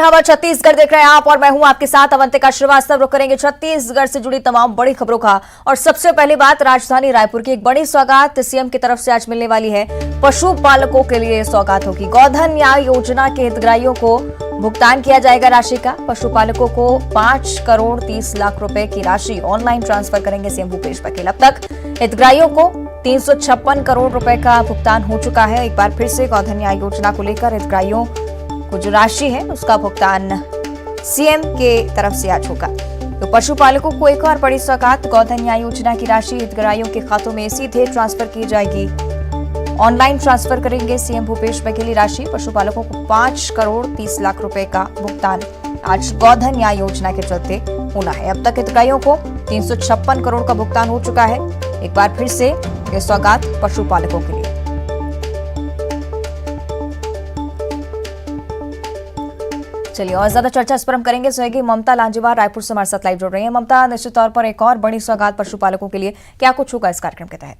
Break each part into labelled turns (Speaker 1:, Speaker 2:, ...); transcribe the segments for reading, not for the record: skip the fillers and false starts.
Speaker 1: खबर छत्तीसगढ़ देख रहे हैं आप और मैं हूं आपके साथ अवंतिका श्रीवास्तव। रुक करेंगे छत्तीसगढ़ से जुड़ी तमाम बड़ी खबरों का। और सबसे पहली बात, राजधानी रायपुर की एक बड़ी सौगात सीएम की तरफ से आज मिलने वाली है। पशुपालकों के लिए सौगात होगी। गोधन न्याय योजना के हितग्राहियों को भुगतान किया जाएगा राशि का। पशुपालकों को 5 करोड़ 30 लाख रुपए की राशि ऑनलाइन ट्रांसफर करेंगे सीएम भूपेश बघेल। अब तक हितग्राहियों को 356 करोड़ रुपए का भुगतान हो चुका है। एक बार फिर से गोधन न्याय योजना को लेकर हितग्राहियों को जो राशि है उसका भुगतान सीएम के तरफ से आज होगा। तो पशुपालकों को एक और बड़ी सौगात, गोधन न्याय योजना की राशि हितग्राहियों के खातों में सीधे ट्रांसफर की जाएगी। ऑनलाइन ट्रांसफर करेंगे सीएम भूपेश बघेल राशि। पशुपालकों को 5 करोड़ 30 लाख रुपए का भुगतान आज गोधन न्याय योजना के चलते होना है। अब तक हितग्राहियों को 356 करोड़ का भुगतान हो चुका है। एक बार फिर से ये सौगात पशुपालकों के लिए। चलिए और ज्यादा चर्चा इस पर हम करेंगे। सोएगी ममता लांजेवार रायपुर से हमारे साथ लाइव जुड़ रही है। ममता, निश्चित तौर पर एक और बड़ी सौगात पशुपालकों के लिए, क्या कुछ होगा इस कार्यक्रम के तहत?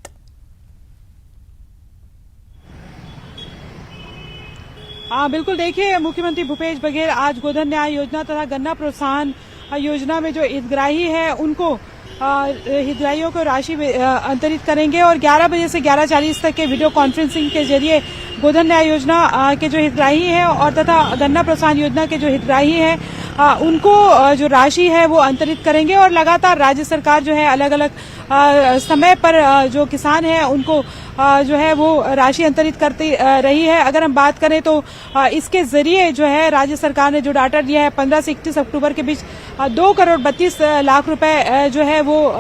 Speaker 2: बिल्कुल, देखिए, मुख्यमंत्री भूपेश बघेल आज गोधन न्याय योजना तथा गन्ना प्रोत्साहन योजना में जो हितग्राही है उनको हितग्राहियों को राशि अंतरित करेंगे और 11 बजे से 11:40 तक के वीडियो कॉन्फ्रेंसिंग के जरिए गोधन न्याय योजना के जो हितग्राही हैं और तथा गन्ना प्रोत्साहन योजना के जो हितग्राही हैं उनको जो राशि है वो अंतरित करेंगे। और लगातार राज्य सरकार जो है अलग अलग समय पर जो किसान हैं उनको जो है वो राशि अंतरित करती रही है। अगर हम बात करें तो इसके जरिए जो है राज्य सरकार ने जो डाटा दिया है 15 से 31 अक्टूबर के बीच 2 करोड़ 32 लाख रुपए जो है वो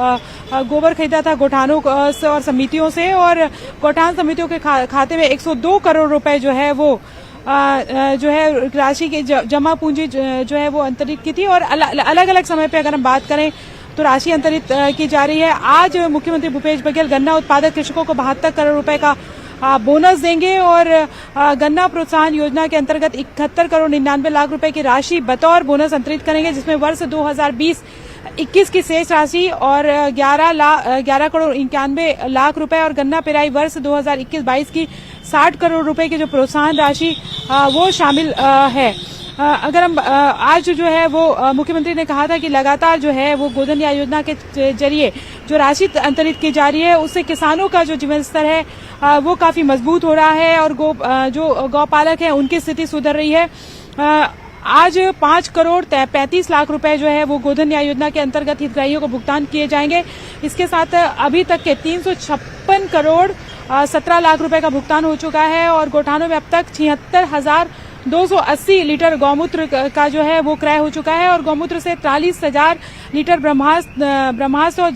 Speaker 2: गोबर खरीदा था गौठानों और समितियों से, और गौठान समितियों के खाते में 102 करोड़ रुपए जो है वो जो है राशि की जमा पूंजी जो है वो अंतरित की थी। और अलग अलग समय पे अगर हम बात करें तो राशि अंतरित की जा रही है। आज मुख्यमंत्री भूपेश बघेल गन्ना उत्पादक कृषकों को 72 करोड़ रुपए का बोनस देंगे और गन्ना प्रोत्साहन योजना के अंतर्गत 71 करोड़ 99 लाख रुपए की राशि बतौर बोनस अंतरित करेंगे, जिसमें वर्ष 2020-21 की शेष राशि और 11 करोड़ 91 लाख रुपए और गन्ना पेराई वर्ष 2021-22 की 60 करोड़ रुपए की जो प्रोत्साहन राशि वो शामिल है। अगर हम आज जो है वो मुख्यमंत्री ने कहा था कि लगातार जो है वो गोधन न्याय योजना के जरिए जो राशि अंतरित की जा रही है उससे किसानों का जो जीवन स्तर है वो काफी मजबूत हो रहा है और जो गौपालक है उनकी स्थिति सुधर रही है। आज 5 करोड़ 35 लाख रुपए जो है वो गोधन न्याय योजना के अंतर्गत हितग्राहियों को भुगतान किए जाएंगे। इसके साथ अभी तक के 356 करोड़ 17 लाख रुपए का भुगतान हो चुका है और गौठानों में अब तक 76,280 लीटर गौमूत्र का जो है वो क्रय हो चुका है और गौमूत्र से 43,000 लीटर ब्रह्मास्त्र और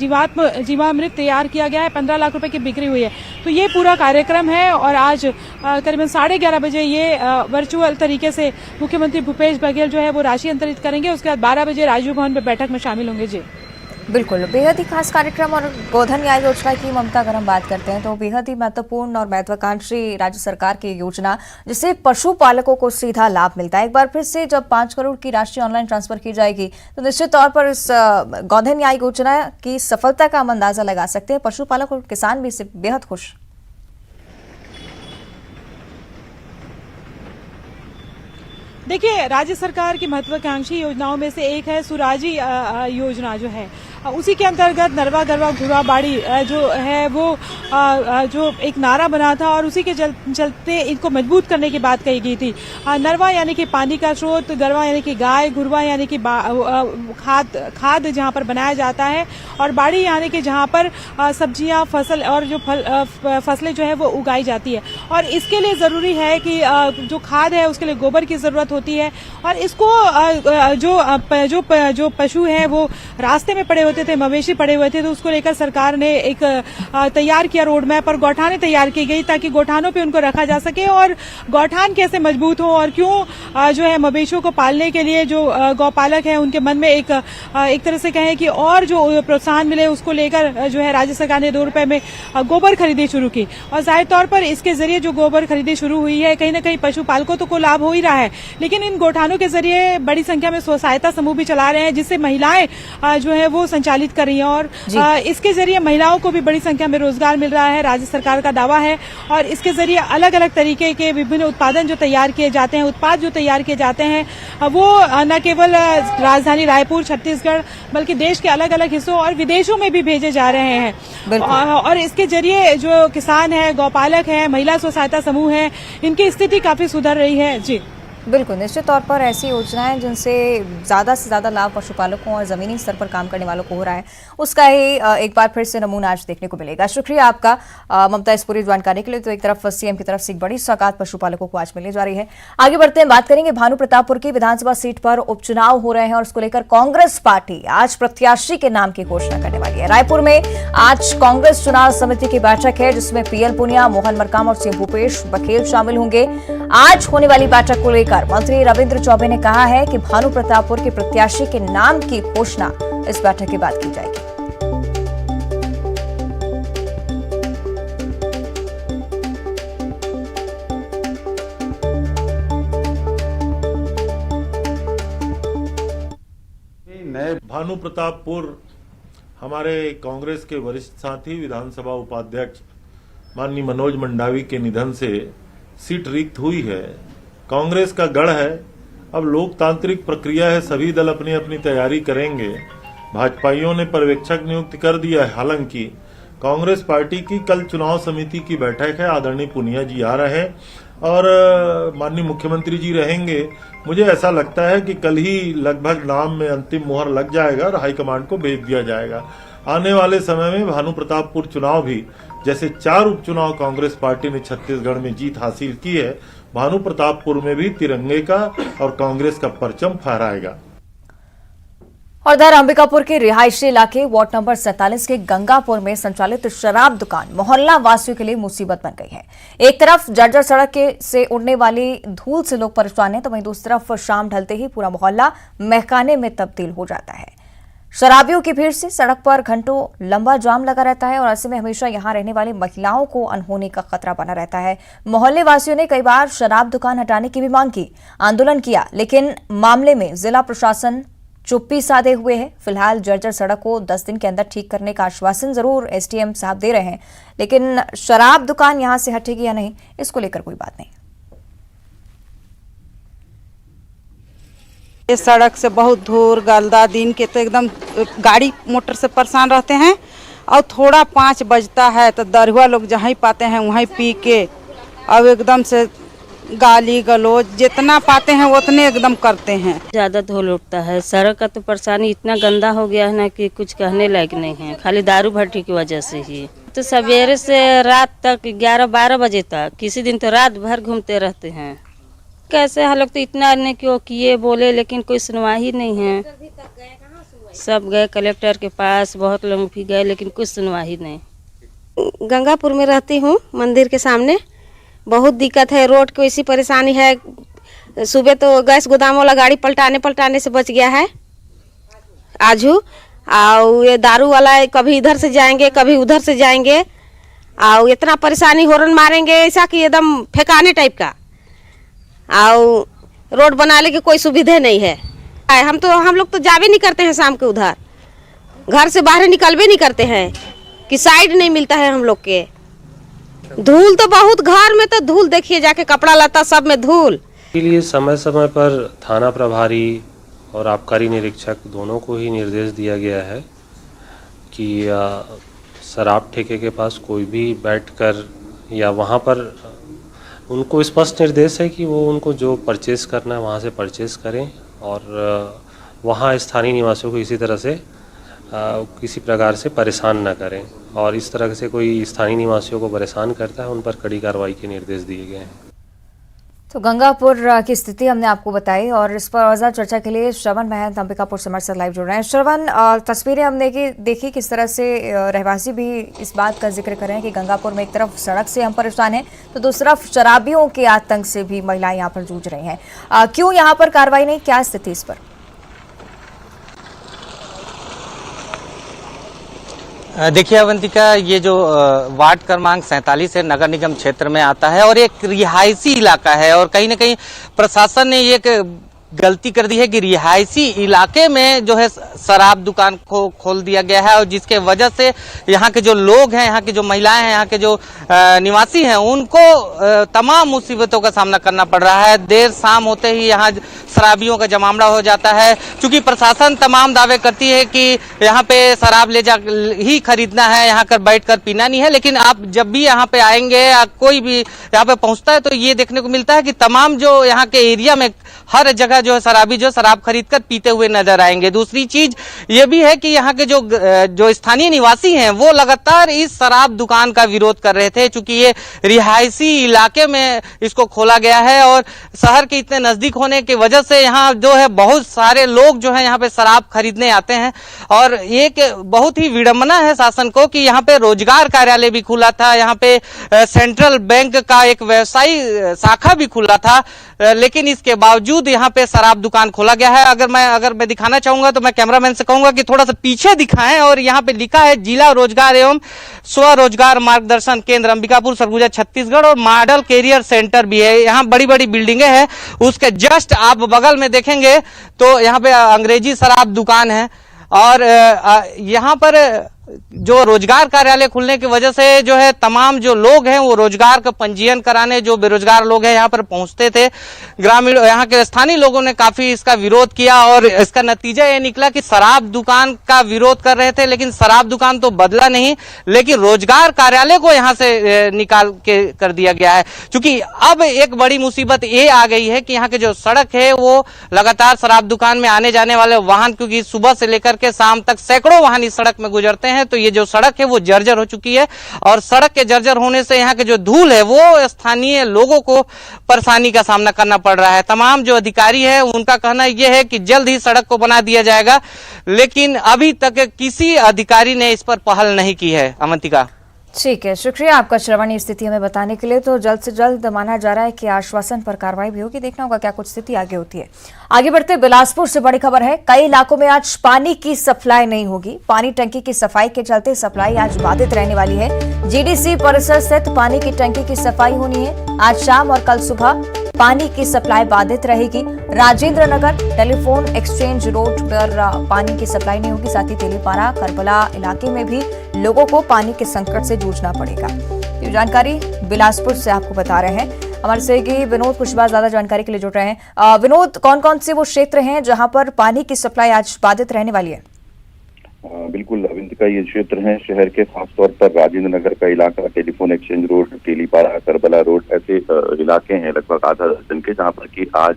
Speaker 2: जीवामृत तैयार किया गया है। 15 लाख रुपए की बिक्री हुई है। तो ये पूरा कार्यक्रम है और आज करीबन 11:30 बजे ये वर्चुअल तरीके से मुख्यमंत्री भूपेश बघेल जो है वो राशि अंतरित करेंगे। उसके बाद 12 बजे राजीव भवन में बैठक में शामिल होंगे। जी
Speaker 1: बिल्कुल, बेहद ही खास कार्यक्रम। और गोधन न्याय योजना की, ममता, अगर हम बात करते हैं तो बेहद ही महत्वपूर्ण और महत्वाकांक्षी राज्य सरकार की योजना जिससे पशुपालकों को सीधा लाभ मिलता है। एक बार फिर से जब 5 करोड़ की राशि ऑनलाइन ट्रांसफर की जाएगी तो निश्चित तौर पर इस गोधन न्याय योजना की सफलता का हम अंदाजा लगा सकते हैं। पशुपालक और किसान भी इससे बेहद खुश।
Speaker 2: देखिए, राज्य सरकार की महत्वाकांक्षी योजनाओं में से एक है सुराजी योजना जो है, उसी के अंतर्गत नरवा गरवा घुरा बाड़ी जो है वो जो एक नारा बना था और उसी के चलते इनको मजबूत करने की बात कही गई थी। नरवा यानी कि पानी का स्रोत, गरवा यानी कि गाय, घुरवा यानी कि खाद जहां पर बनाया जाता है और बाड़ी यानी कि जहां पर सब्जियां, फसल और जो फसलें जो है वो उगाई जाती है। और इसके लिए जरूरी है कि जो खाद है उसके लिए गोबर की जरूरत होती है और इसको जो पशु है वो रास्ते में पड़े होते थे, मवेशी पड़े हुए थे, तो उसको लेकर सरकार ने एक तैयार किया रोड मैप और गौठानें तैयार की गई ताकि गौठानों पे उनको रखा जा सके। और गौठान कैसे मजबूत हो और क्यों जो है मवेशियों को पालने के लिए जो गौपालक है उनके मन में एक तरह से कहें कि और जो प्रोत्साहन मिले उसको लेकर जो है राज्य सरकार ने 2 रुपए में गोबर खरीदी शुरू की। और जाहिर तौर पर इसके जरिए जो गोबर खरीदी शुरू हुई है कहीं न कहीं पशुपालकों तो को लाभ हो ही रहा है, लेकिन इन गौठानों के जरिए बड़ी संख्या में स्व सहायता समूह भी चला रहे हैं जिससे महिलाएं जो है वो संचालित कर रही हैं और इसके जरिए महिलाओं को भी बड़ी संख्या में रोजगार मिल रहा है, राज्य सरकार का दावा है। और इसके जरिए अलग अलग तरीके के विभिन्न उत्पाद जो तैयार किए जाते हैं वो न केवल राजधानी रायपुर, छत्तीसगढ़, बल्कि देश के अलग अलग हिस्सों और विदेशों में भी भेजे जा रहे हैं। और इसके जरिए जो किसान है, गौपालक है, महिला स्व सहायता समूह है, इनकी स्थिति काफी सुधर रही है। जी
Speaker 1: बिल्कुल, निश्चित तौर पर ऐसी योजनाएं जिनसे ज़्यादा से ज़्यादा लाभ पशुपालकों और ज़मीनी स्तर पर काम करने वालों को हो रहा है, उसका ही एक बार फिर से नमूना आज देखने को मिलेगा। शुक्रिया आपका ममता इस पूरी जानकारी के लिए। तो एक तरफ सीएम की तरफ से एक बड़ी सौगात पशुपालकों को आज मिलने जा रही है। आगे बढ़ते हैं, बात करेंगे भानु प्रतापपुर की विधानसभा सीट पर उपचुनाव हो रहे हैं और उसको लेकर कांग्रेस पार्टी आज प्रत्याशी के नाम की घोषणा करने वाली है। रायपुर में आज कांग्रेस चुनाव समिति की बैठक है जिसमें पीएल पुनिया, मोहन मरकाम और सीएम भूपेश बघेल शामिल होंगे। आज होने वाली बैठक को लेकर मंत्री रविंद्र चौबे ने कहा है कि भानु प्रतापपुर के प्रत्याशी के नाम की घोषणा इस बैठक के बाद की जाएगी।
Speaker 3: भानु प्रतापपुर हमारे कांग्रेस के वरिष्ठ साथी विधानसभा उपाध्यक्ष माननीय मनोज मंडावी के निधन से सीट रिक्त हुई है। कांग्रेस का गढ़ है, अब लोकतांत्रिक प्रक्रिया है, सभी दल अपनी अपनी तैयारी करेंगे। भाजपाइयों ने पर्यवेक्षक नियुक्त कर दिया है। हालांकि कांग्रेस पार्टी की कल चुनाव समिति की बैठक है, आदरणीय पुनिया जी आ रहे हैं और माननीय मुख्यमंत्री जी रहेंगे। मुझे ऐसा लगता है कि कल ही लगभग नाम में अंतिम मुहर लग जाएगा और हाईकमांड को भेज दिया जाएगा। आने वाले समय में भानु प्रतापपुर चुनाव भी जैसे 4 उपचुनाव कांग्रेस पार्टी ने छत्तीसगढ़ में जीत हासिल की है, भानु प्रतापपुर में भी तिरंगे का और कांग्रेस का परचम फहराएगा।
Speaker 1: और इधर अंबिकापुर के रिहायशी इलाके वार्ड नंबर 47 के गंगापुर में संचालित शराब दुकान मोहल्ला वासियों के लिए मुसीबत बन गई है। एक तरफ जर्जर सड़क से उड़ने वाली धूल से लोग परेशान हैं, तो वहीं दूसरी तरफ शाम ढलते ही पूरा मोहल्ला महकाने में तब्दील हो जाता है। शराबियों की भीड़ से सड़क पर घंटों लंबा जाम लगा रहता है और ऐसे में हमेशा यहां रहने वाली महिलाओं को अनहोनी का खतरा बना रहता है। मोहल्ले वासियों ने कई बार शराब दुकान हटाने की भी मांग की, आंदोलन किया, लेकिन मामले में जिला प्रशासन चुप्पी साधे हुए है। फिलहाल जर्जर सड़क को 10 दिन के अंदर ठीक करने का आश्वासन जरूर एसडीएम साहब दे रहे हैं, लेकिन शराब दुकान यहां से हटेगी या नहीं, इसको लेकर कोई बात नहीं।
Speaker 4: इस सड़क से बहुत धूल गलदा, दिन के तो एकदम गाड़ी मोटर से परेशान रहते हैं और थोड़ा 5 बजता है तो दरुआ लोग जहाँ पाते हैं वहीं पी के अब एकदम से गाली गलौज जितना पाते हैं उतने एकदम करते हैं।
Speaker 5: ज़्यादा धूल उठता है, सड़क का तो परेशानी इतना गंदा हो गया है ना कि कुछ कहने लायक नहीं है, खाली दारू भट्टी की वजह से ही। तो सवेरे से रात तक 11-12 बजे तक, किसी दिन तो रात भर घूमते रहते हैं। कैसे हम लोग तो इतना नहीं क्यों किए बोले, लेकिन कोई सुनवाई नहीं है। सब गए कलेक्टर के पास, बहुत लोग भी गए, लेकिन कुछ सुनवाई नहीं।
Speaker 6: गंगापुर में रहती हूँ, मंदिर के सामने बहुत दिक्कत है, रोड की ऐसी परेशानी है। सुबह तो गैस गोदाम वाला गाड़ी पलटाने से बच गया है आजू, और ये दारू वाला कभी इधर से जाएंगे कभी उधर से जाएंगे, और इतना परेशानी, हॉर्न मारेंगे ऐसा कि एकदम फेंकाने टाइप का, और रोड बनाने की कोई सुविधा नहीं है। हम लोग तो जा भी नहीं करते हैं शाम के उधर, घर से बाहर निकल भी नहीं करते हैं कि साइड नहीं मिलता है हम लोग के। धूल तो बहुत, घर में तो धूल, देखिए जाके कपड़ा लता सब में धूल।
Speaker 7: के लिए समय समय पर थाना प्रभारी और आबकारी निरीक्षक दोनों को ही निर्देश दिया गया है कि शराब ठेके के पास कोई भी बैठकर या वहाँ पर उनको स्पष्ट निर्देश है कि वो उनको जो परचेस करना है वहाँ से परचेस करें और वहाँ स्थानीय निवासियों को इसी तरह से किसी प्रकार से परेशान न करें, और इस तरह से कोई स्थानीय निवासियों को परेशान करता है उन पर कड़ी कार्रवाई के निर्देश दिए गए हैं।
Speaker 1: तो गंगापुर की स्थिति हमने आपको बताई और इस पर और चर्चा के लिए श्रवण महंत अंबिकापुर से हमारे साथ लाइव जुड़ रहे हैं। श्रवण, तस्वीरें हमने देखी किस तरह से रहवासी भी इस बात का जिक्र कर रहे हैं कि गंगापुर में एक तरफ सड़क से हम परेशान हैं तो दूसरी तरफ शराबियों के आतंक से भी महिलाएं यहाँ पर जूझ रही हैं। क्यों यहाँ पर कार्रवाई नहीं, क्या स्थिति इस पर?
Speaker 8: देखिए अवंतिका, ये जो वार्ड क्रमांक 47 है नगर निगम क्षेत्र में आता है और एक रिहायशी इलाका है और कहीं न कहीं प्रशासन ने एक गलती कर दी है कि रिहायशी इलाके में जो है शराब दुकान को खोल दिया गया है, और जिसके वजह से यहाँ के जो लोग हैं, यहाँ की जो महिलाएं हैं, यहाँ के जो निवासी हैं, उनको तमाम मुसीबतों का सामना करना पड़ रहा है। देर शाम होते ही यहाँ शराबियों का जमावड़ा हो जाता है। चूंकि प्रशासन तमाम दावे करती है कि यहाँ पे शराब ले जा ही खरीदना है, यहाँ कर बैठ कर पीना नहीं है, लेकिन आप जब भी यहाँ पे आएंगे या कोई भी यहाँ पे पहुंचता है तो ये देखने को मिलता है कि तमाम जो यहाँ के एरिया में हर जगह जो है शराबी जो शराब खरीद कर पीते हुए नजर आएंगे। दूसरी चीज ये भी है कि यहाँ के जो स्थानीय निवासी हैं वो लगातार इस शराब दुकान का विरोध कर रहे थे, चूंकि ये रिहायशी इलाके में इसको खोला गया है और शहर के इतने नजदीक होने की वजह से यहाँ जो है बहुत सारे लोग जो है यहाँ पे शराब खरीदने आते हैं। और एक बहुत ही विडंबना है शासन को कि यहाँ पे रोजगार कार्यालय भी खुला था, यहाँ पे सेंट्रल बैंक का एक व्यवसायी शाखा भी खुला था, लेकिन इसके बावजूद यहाँ पे शराब दुकान खोला गया है। अगर मैं दिखाना चाहूंगा तो मैं कैमरामैन से कहूंगा कि थोड़ा सा पीछे दिखाएं, और यहाँ पे लिखा है जिला रोजगार एवं स्वरोजगार मार्गदर्शन केंद्र अंबिकापुर सरगुजा छत्तीसगढ़, और मॉडल कैरियर सेंटर भी है। यहाँ बड़ी बड़ी बिल्डिंगें हैं, उसके जस्ट आप बगल में देखेंगे तो यहाँ पे अंग्रेजी शराब दुकान है। और यहाँ पर जो रोजगार कार्यालय खुलने की वजह से जो है तमाम जो लोग हैं वो रोजगार का पंजीयन कराने, जो बेरोजगार लोग हैं यहाँ पर पहुंचते थे। ग्रामीण यहाँ के स्थानीय लोगों ने काफी इसका विरोध किया और इसका नतीजा ये निकला कि शराब दुकान का विरोध कर रहे थे, लेकिन शराब दुकान तो बदला नहीं, लेकिन रोजगार कार्यालय को यहाँ से निकाल के कर दिया गया है। क्योंकि अब एक बड़ी मुसीबत ये आ गई है कि यहाँ के जो सड़क है वो लगातार शराब दुकान में आने जाने वाले वाहन, क्योंकि सुबह से लेकर के शाम तक सैकड़ों वाहन इस सड़क में गुजरते हैं, तो ये जो सड़क है वो जर्जर हो चुकी है। और सड़क के जर्जर होने से यहाँ के जो धूल है वो स्थानीय लोगों को परेशानी का सामना करना पड़ रहा है। तमाम जो अधिकारी है उनका कहना यह है कि जल्द ही सड़क को बना दिया जाएगा, लेकिन अभी तक किसी अधिकारी ने इस पर पहल नहीं की है। अवंतिका,
Speaker 1: ठीक है, शुक्रिया आपका श्रवणी स्थिति हमें बताने के लिए। तो जल्द से जल्द माना जा रहा है कि आश्वासन पर कार्रवाई भी होगी, देखना होगा क्या कुछ स्थिति आगे होती है। आगे बढ़ते बिलासपुर से बड़ी खबर है, कई इलाकों में आज पानी की सप्लाई नहीं होगी। पानी टंकी की सफाई के चलते सप्लाई आज बाधित रहने वाली है। जीडीसी परिसर स्थित पानी की टंकी की सफाई होनी है। आज शाम और कल सुबह पानी की सप्लाई बाधित रहेगी। Rajendra Nagar telephone exchange road पर पानी की सप्लाई नहीं होगी। साथ ही तेलीपारा करबला इलाके में भी लोगों को पानी के संकट से जूझना पड़ेगा। ये जानकारी बिलासपुर से आपको बता रहे हैं हमारे सहयोगी विनोद कुशवाहा ज्यादा जानकारी के लिए जुड़ रहे हैं। विनोद, कौन कौन से वो क्षेत्र हैं जहां पर पानी की सप्लाई आज बाधित रहने वाली है?
Speaker 9: बिल्कुल अविंतिका, ये क्षेत्र हैं शहर के, खासतौर पर राजेंद्र नगर का इलाका, telephone exchange road, Telipara, Karbala road, ऐसे इलाके हैं लगभग आधा दर्जन के, जहाँ पर कि आज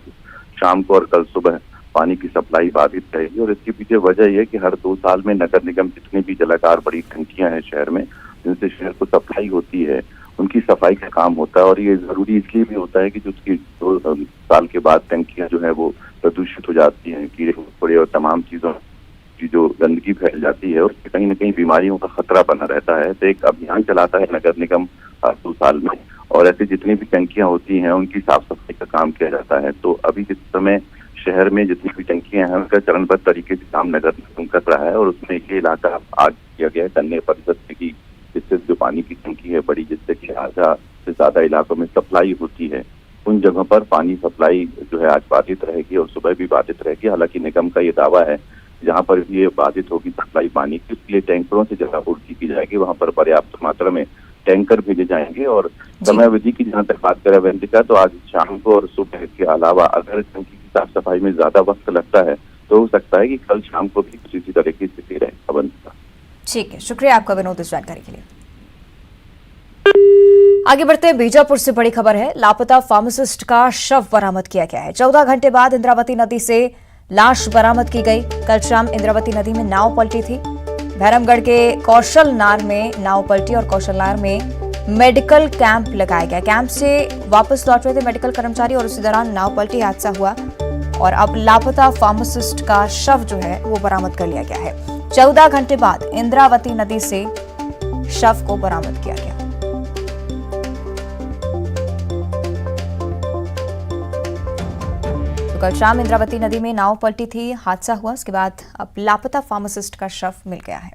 Speaker 9: शाम को और कल सुबह पानी की सप्लाई बाधित रहेगी। और इसके पीछे वजह यह कि हर 2 साल में नगर निगम जितनी भी जलाकार बड़ी टंकियां हैं शहर में, जिनसे शहर को सप्लाई होती है, उनकी सफाई का काम होता है। और ये जरूरी इसलिए भी होता है कि जो उसकी 2 साल के बाद टंकियां जो है वो प्रदूषित हो जाती हैं, कीड़े मकोड़े और तमाम चीजों की जो गंदगी फैल जाती है, उससे कहीं न कहीं बीमारियों का खतरा बना रहता है। तो एक अभियान चलाता है नगर निगम हर 2 साल में, और ऐसे जितनी भी टंकियां होती हैं उनकी साफ सफाई का काम किया जाता है। तो अभी जिस समय शहर में जितनी भी टंकियां हैं उनका चरणबद्ध तरीके से काम नगर निगम कर रहा है, और उसमें ये इलाका आज किया गया है कन्या परिषद से कि जिससे जो पानी की टंकी है बड़ी, जिससे कि आधा से ज्यादा इलाकों में सप्लाई होती है, उन जगहों पर पानी सप्लाई जो है आज बाधित रहेगी और सुबह भी बाधित रहेगी। हालांकि निगम का ये दावा है जहाँ पर भी ये बाधित होगी सप्लाई पानी की, उसके लिए टैंकरों से जगह पूर्ति की जाएगी, वहाँ पर पर्याप्त मात्रा में टैंकर भेजे जाएंगे। और समय अवधि की जहाँ तक बात करें अवंतिका, तो आज शाम को और सुबह के अलावा अगर टंकी की साफ सफाई में ज्यादा वक्त लगता है तो हो सकता है कि कल शाम को भी किसी तरह की स्थिति रहे। अवंतिका,
Speaker 1: ठीक है, शुक्रिया आपका विनोद इस जानकारी के लिए। आगे बढ़ते बीजापुर से बड़ी खबर है, लापता फार्मासिस्ट का शव बरामद किया गया है। 14 घंटे बाद इंद्रावती नदी से लाश बरामद की गई। कल शाम इंद्रावती नदी में नाव पलटी थी। भैरमगढ़ के कौशलनार में नाव पलटी और कौशलनार में मेडिकल कैंप लगाया गया। कैंप से वापस लौट रहे थे मेडिकल कर्मचारी और उसी दौरान नाव पलटी, हादसा हुआ और अब लापता फार्मासिस्ट का शव जो है वो बरामद कर लिया गया है। 14 घंटे बाद इंद्रावती नदी से शव को बरामद किया गया। तो कल शाम इंद्रावती नदी में नाव पलटी थी, हादसा हुआ, उसके बाद अब लापता फार्मासिस्ट का शव मिल गया है।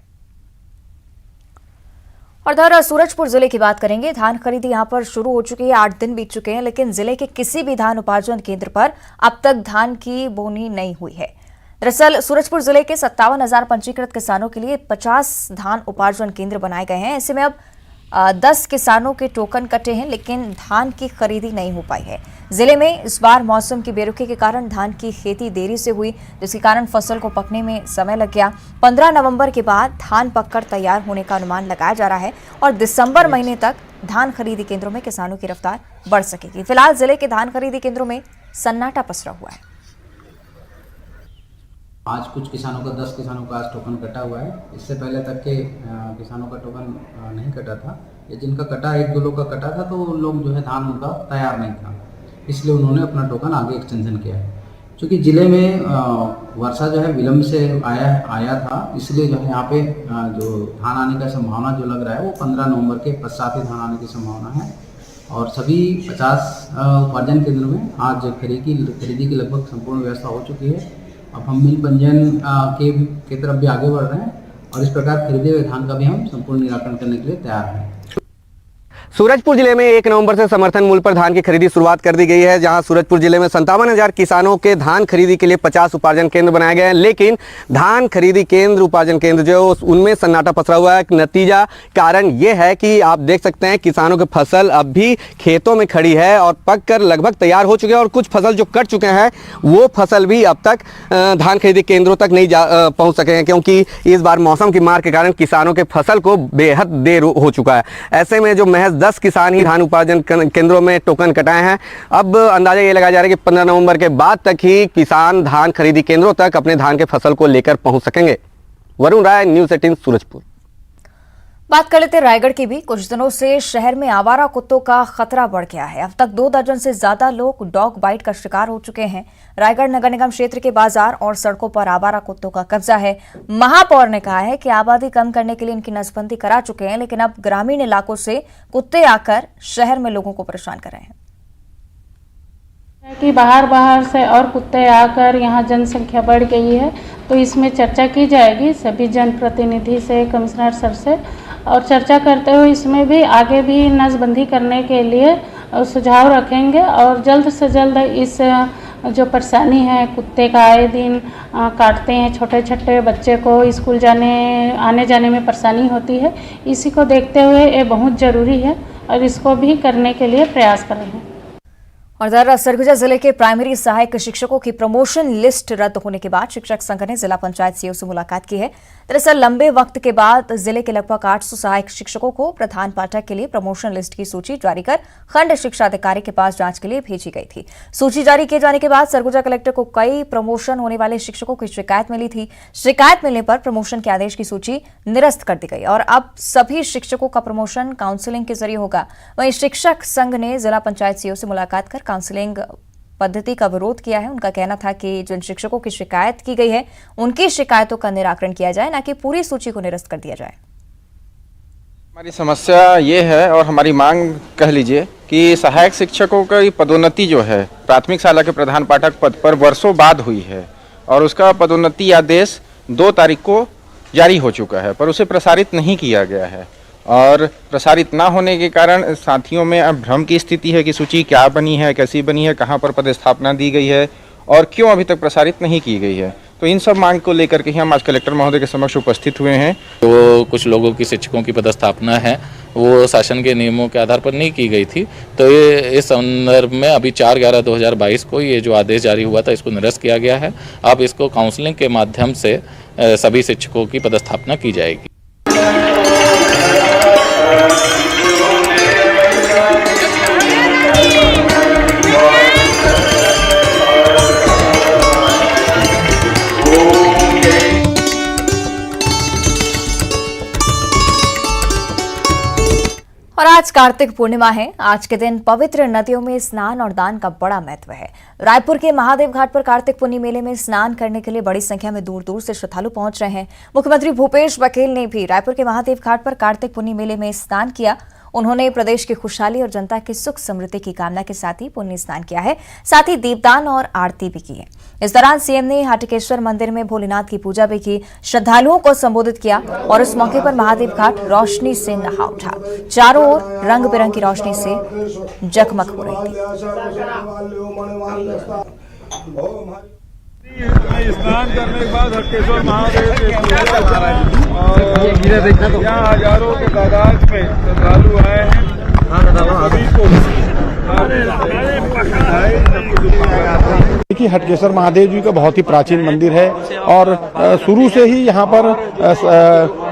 Speaker 1: और इधर सूरजपुर जिले की बात करेंगे। धान खरीदी यहां पर शुरू हो चुकी है। 8 दिन बीत चुके हैं, लेकिन जिले के किसी भी धान उपार्जन केंद्र पर अब तक धान की बोनी नहीं हुई है। दरअसल सूरजपुर जिले के 57,000 पंजीकृत किसानों के लिए 50 धान उपार्जन केंद्र बनाए गए हैं। ऐसे में अब 10 किसानों के टोकन कटे हैं, लेकिन धान की खरीदी नहीं हो पाई है। जिले में इस बार मौसम की बेरुखी के कारण धान की खेती देरी से हुई, जिसके कारण फसल को पकने में समय लग गया। 15 नवंबर के बाद धान पककर तैयार होने का अनुमान लगाया जा रहा है और दिसंबर महीने तक धान खरीदी केंद्रों में किसानों की रफ्तार बढ़ सकेगी। फिलहाल जिले के धान खरीदी केंद्रों में सन्नाटा पसरा हुआ है।
Speaker 10: आज कुछ किसानों का 10 किसानों का आज टोकन कटा हुआ है। इससे पहले तक के किसानों का टोकन नहीं कटा था। ये जिनका कटा 1-2 लोग का कटा था, तो लोग जो है धान उनका तैयार नहीं था, इसलिए उन्होंने अपना टोकन आगे एक्सटेंशन किया है। क्योंकि ज़िले में वर्षा जो है विलम्ब से आया था, इसलिए जो है यहाँ पे जो धान आने का संभावना जो लग रहा है वो 15 नवंबर के पश्चात ही धान आने की संभावना है। और सभी 50 उपार्जन केंद्रों में आज खरीदी की लगभग संपूर्ण व्यवस्था हो चुकी है। अब हम मिल पंजीयन के तरफ भी आगे बढ़ रहे हैं और इस प्रकार खरीदे हुए धान का भी हम संपूर्ण निराकरण करने के लिए तैयार हैं।
Speaker 11: सूरजपुर जिले में 1 नवंबर से समर्थन मूल्य पर धान की खरीदी शुरुआत कर दी गई है, जहां सूरजपुर जिले में 57,000 किसानों के धान खरीदी के लिए 50 उपार्जन केंद्र बनाए गए हैं, लेकिन धान खरीदी केंद्र उपार्जन केंद्र जो उनमें सन्नाटा पसरा हुआ है। नतीजा कारण ये है कि आप देख सकते हैं किसानों की फसल अब भी खेतों में खड़ी है और पक कर लगभग तैयार हो चुके हैं और कुछ फसल जो कट चुके हैं वो फसल भी अब तक धान खरीदी केंद्रों तक नहीं पहुँच सके हैं, क्योंकि इस बार मौसम की मार के कारण किसानों के फसल को बेहद देर हो चुका है। ऐसे में जो महज 10 किसान ही धान उपार्जन केंद्रों में टोकन कटाए हैं। अब अंदाजा ये लगाया जा रहा है कि 15 नवंबर के बाद तक ही किसान धान खरीदी केंद्रों तक अपने धान के फसल को लेकर पहुंच सकेंगे। वरुण राय, न्यूज़ 18 सूरजपुर।
Speaker 1: बात कर लेते रायगढ़ की भी। कुछ दिनों से शहर में आवारा कुत्तों का खतरा बढ़ गया है। अब तक 2 दर्जन से ज्यादा लोग डॉग बाइट का शिकार हो चुके हैं। रायगढ़ नगर निगम क्षेत्र के बाजार और सड़कों पर आवारा कुत्तों का कब्जा है। महापौर ने कहा है कि आबादी कम करने के लिए इनकी नसबंदी करा चुके हैं, लेकिन अब ग्रामीण इलाकों से कुत्ते आकर शहर में लोगों को परेशान कर रहे हैं
Speaker 12: कि बाहर से और कुत्ते आकर यहाँ जनसंख्या बढ़ गई है, तो इसमें चर्चा की जाएगी सभी जनप्रतिनिधि से, कमिश्नर सर से, और चर्चा करते हुए इसमें भी आगे भी नसबंदी करने के लिए सुझाव रखेंगे और जल्द से जल्द इस जो परेशानी है, कुत्ते का आए दिन काटते हैं, छोटे छोटे बच्चे को स्कूल आने जाने में परेशानी होती है, इसी को देखते हुए ये बहुत ज़रूरी है और इसको भी करने के लिए प्रयास कर रहे हैं।
Speaker 1: और इधर सरगुजा जिले के प्राइमरी सहायक शिक्षकों की प्रमोशन लिस्ट रद्द होने के बाद शिक्षक संघ ने जिला पंचायत सीईओ से मुलाकात की है। दरअसल लंबे वक्त के बाद जिले के लगभग 800 सहायक शिक्षकों को प्रधान पाठक के लिए प्रमोशन लिस्ट की सूची जारी कर खंड शिक्षा अधिकारी के पास जांच के लिए भेजी गई थी। सूची जारी किए जाने के बाद सरगुजा कलेक्टर को कई प्रमोशन होने वाले शिक्षकों की शिकायत मिली थी। शिकायत मिलने पर प्रमोशन के आदेश की सूची निरस्त कर दी गई और अब सभी शिक्षकों का प्रमोशन काउंसलिंग के जरिए होगा। वहीं शिक्षक संघ ने जिला पंचायत सीईओ से मुलाकात कर काउंसलिंग पद्धति का विरोध किया है। उनका कहना था कि जिन शिक्षकों की शिकायत की गई है उनकी शिकायतों का निराकरण किया जाए, न कि पूरी सूची को निरस्त कर दिया जाए।
Speaker 13: हमारी समस्या ये है और हमारी मांग कह लीजिए कि सहायक शिक्षकों की पदोन्नति जो है प्राथमिक शाला के प्रधान पाठक पद पर वर्षों बाद हुई है और उसका पदोन्नति आदेश 2 तारीख को जारी हो चुका है, पर उसे प्रसारित नहीं किया गया है और प्रसारित ना होने के कारण साथियों में अब भ्रम की स्थिति है कि सूची क्या बनी है, कैसी बनी है, कहां पर पदस्थापना दी गई है और क्यों अभी तक प्रसारित नहीं की गई है। तो इन सब मांग को लेकर के हम आज कलेक्टर महोदय के समक्ष उपस्थित हुए हैं।
Speaker 14: तो कुछ लोगों की शिक्षकों की पदस्थापना है वो शासन के नियमों के आधार पर नहीं की गई थी, तो ये इस संदर्भ में अभी 4/11/2022 को ये जो आदेश जारी हुआ था इसको निरस्त किया गया है। अब इसको काउंसलिंग के माध्यम से सभी शिक्षकों की पदस्थापना की जाएगी।
Speaker 1: और आज कार्तिक पूर्णिमा है। आज के दिन पवित्र नदियों में स्नान और दान का बड़ा महत्व है। रायपुर के महादेव घाट पर कार्तिक पुन्नी मेले में स्नान करने के लिए बड़ी संख्या में दूर दूर से श्रद्धालु पहुंच रहे हैं। मुख्यमंत्री भूपेश बघेल ने भी रायपुर के महादेव घाट पर कार्तिक पुन्नी मेले में स्नान किया। उन्होंने प्रदेश की खुशहाली और जनता की सुख समृद्धि की कामना के साथ ही पुण्य स्नान किया है, साथ ही दीपदान और आरती भी की है। इस दौरान सीएम ने हाटकेश्वर मंदिर में भोलेनाथ की पूजा भी की, श्रद्धालुओं को संबोधित किया और इस मौके पर महादेव घाट रोशनी से नहा उठा। चारों ओर रंग बिरंगी रोशनी से जगमग हो रही थी।
Speaker 15: स्नान करने के बाद हटकेश्वर महादेव के यहाँ हजारों के तादाद में श्रद्धालु आए हैं। सभी को
Speaker 16: देखिए, हटकेश्वर महादेव जी का बहुत ही प्राचीन मंदिर है और शुरू से ही यहाँ पर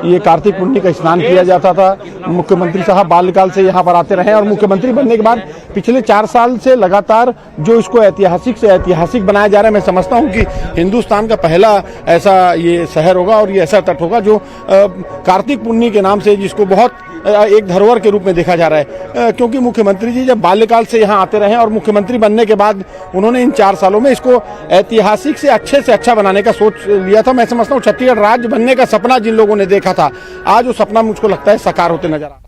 Speaker 16: ये कार्तिक पुण्य का स्नान किया जाता था। मुख्यमंत्री साहब बाल्यकाल से यहाँ पर आते रहे और मुख्यमंत्री बनने के बाद पिछले 4 साल से लगातार जो इसको ऐतिहासिक से ऐतिहासिक बनाया जा रहा है। मैं समझता हूँ कि हिंदुस्तान का पहला ऐसा ये शहर होगा और ये ऐसा तट होगा जो कार्तिक पुण्य के नाम से जिसको बहुत एक धरोहर के रूप में देखा जा रहा है, क्योंकि मुख्यमंत्री जी जब बाल्यकाल से यहाँ आते रहे और मुख्यमंत्री बनने के बाद उन्होंने इन 4 सालों में इसको ऐतिहासिक से अच्छा बनाने का सोच लिया था। मैं समझता हूँ छत्तीसगढ़ राज्य बनने का सपना जिन लोगों ने देखा था, आज वो सपना मुझको लगता है साकार होते नजर आ रहा है।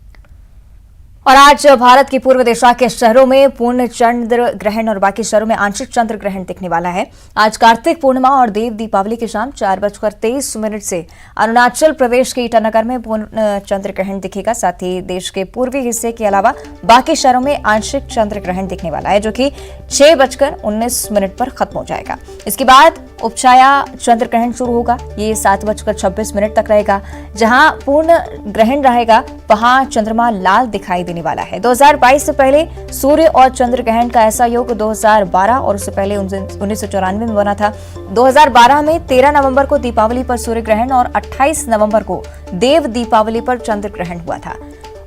Speaker 1: और आज भारत की पूर्व दिशा के शहरों में पूर्ण चंद्र ग्रहण और बाकी शहरों में आंशिक चंद्र ग्रहण दिखने वाला है। आज कार्तिक पूर्णिमा और देव दीपावली की शाम 4:23 से अरुणाचल प्रदेश के ईटानगर में पूर्ण चंद्र ग्रहण दिखेगा। साथ ही देश के पूर्वी हिस्से के अलावा बाकी शहरों में आंशिक चंद्र ग्रहण दिखने वाला है, जो कि 6:19 पर खत्म हो जाएगा। इसके बाद उपछाया चंद्र ग्रहण शुरू होगा। ये 7:26 तक रहेगा। जहां पूर्ण ग्रहण रहेगा वहां चंद्रमा लाल दिखाई देने वाला है। 2022 से पहले सूर्य और चंद्र ग्रहण का ऐसा योग 2012 और उससे पहले 1994 में बना था। 2012 में 13 नवंबर को दीपावली पर सूर्य ग्रहण और 28 नवंबर को देव दीपावली पर चंद्र ग्रहण हुआ था।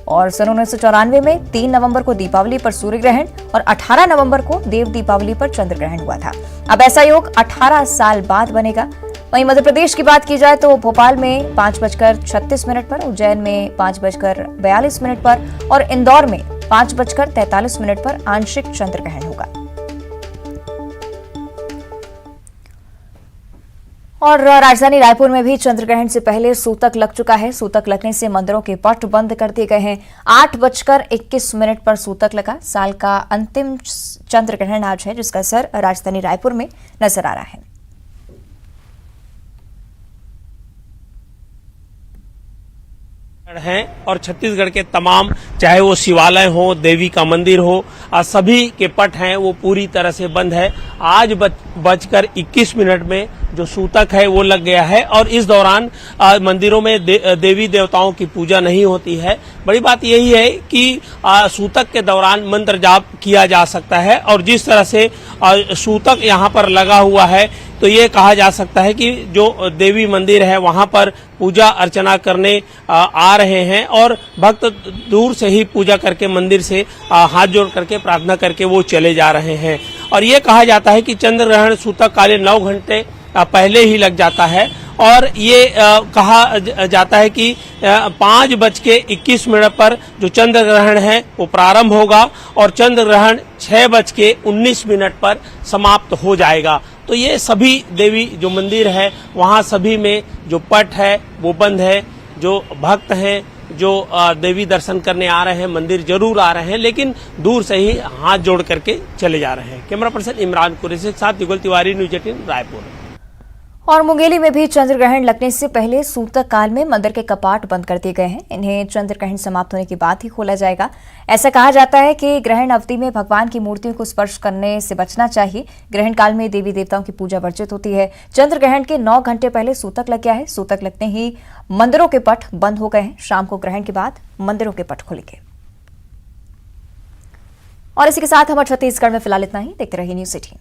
Speaker 1: और सन 1994 में 3 नवंबर को दीपावली पर सूर्य ग्रहण और 18 नवंबर को देव दीपावली पर चंद्र ग्रहण हुआ था। अब ऐसा योग 18 साल बाद बनेगा। वहीं मध्य प्रदेश की बात की जाए तो भोपाल में 5:36 पर, उज्जैन में 5:42 पर और इंदौर में 5:43 पर आंशिक चंद्र ग्रहण होगा। और राजधानी रायपुर में भी चंद्र ग्रहण से पहले सूतक लग चुका है। सूतक लगने से मंदिरों के पट बंद कर दिए गए हैं। 8:21 पर सूतक लगा। साल का अंतिम चंद्र ग्रहण आज है, जिसका असर राजधानी रायपुर में नजर आ रहा है।
Speaker 17: हैं और छत्तीसगढ़ के तमाम, चाहे वो शिवालय हो, देवी का मंदिर हो, सभी के पट हैं वो पूरी तरह से बंद है। आज 5:21 में जो सूतक है वो लग गया है और इस दौरान मंदिरों में देवी देवताओं की पूजा नहीं होती है। बड़ी बात यही है कि सूतक के दौरान मंत्र जाप किया जा सकता है और जिस तरह से सूतक यहाँ पर लगा हुआ है तो ये कहा जा सकता है कि जो देवी मंदिर है वहां पर पूजा अर्चना करने आ रहे हैं और भक्त दूर से ही पूजा करके मंदिर से हाथ जोड़ करके प्रार्थना करके वो चले जा रहे हैं। और ये कहा जाता है कि चंद्र ग्रहण सूतक काले 9 घंटे पहले ही लग जाता है और ये कहा जाता है कि 5:21 पर जो चंद्र ग्रहण है वो प्रारंभ होगा और चंद्र ग्रहण 6:19 पर समाप्त हो जाएगा। तो ये सभी देवी जो मंदिर है वहाँ सभी में जो पट है वो बंद है। जो भक्त हैं, जो देवी दर्शन करने आ रहे हैं, मंदिर जरूर आ रहे हैं, लेकिन दूर से ही हाथ जोड़ करके चले जा रहे हैं। कैमरा पर्सन इमरान कुरैशी के साथ युगल तिवारी, न्यूज़ 18 रायपुर।
Speaker 1: और मुंगेली में भी चंद्र ग्रहण लगने से पहले सूतक काल में मंदिर के कपाट बंद कर दिए गए हैं। इन्हें चंद्र ग्रहण समाप्त होने के बाद ही खोला जाएगा। ऐसा कहा जाता है कि ग्रहण अवधि में भगवान की मूर्तियों को स्पर्श करने से बचना चाहिए। ग्रहण काल में देवी देवताओं की पूजा वर्जित होती है। चंद्र ग्रहण के 9 घंटे पहले सूतक लग गया है। सूतक लगते ही मंदिरों के पट बंद हो गए हैं। शाम को ग्रहण के बाद मंदिरों के पट खुलेंगे। और इसी के साथ हमारे छत्तीसगढ़ में फिलहाल इतना ही। देखते रहिए न्यूज़ 18।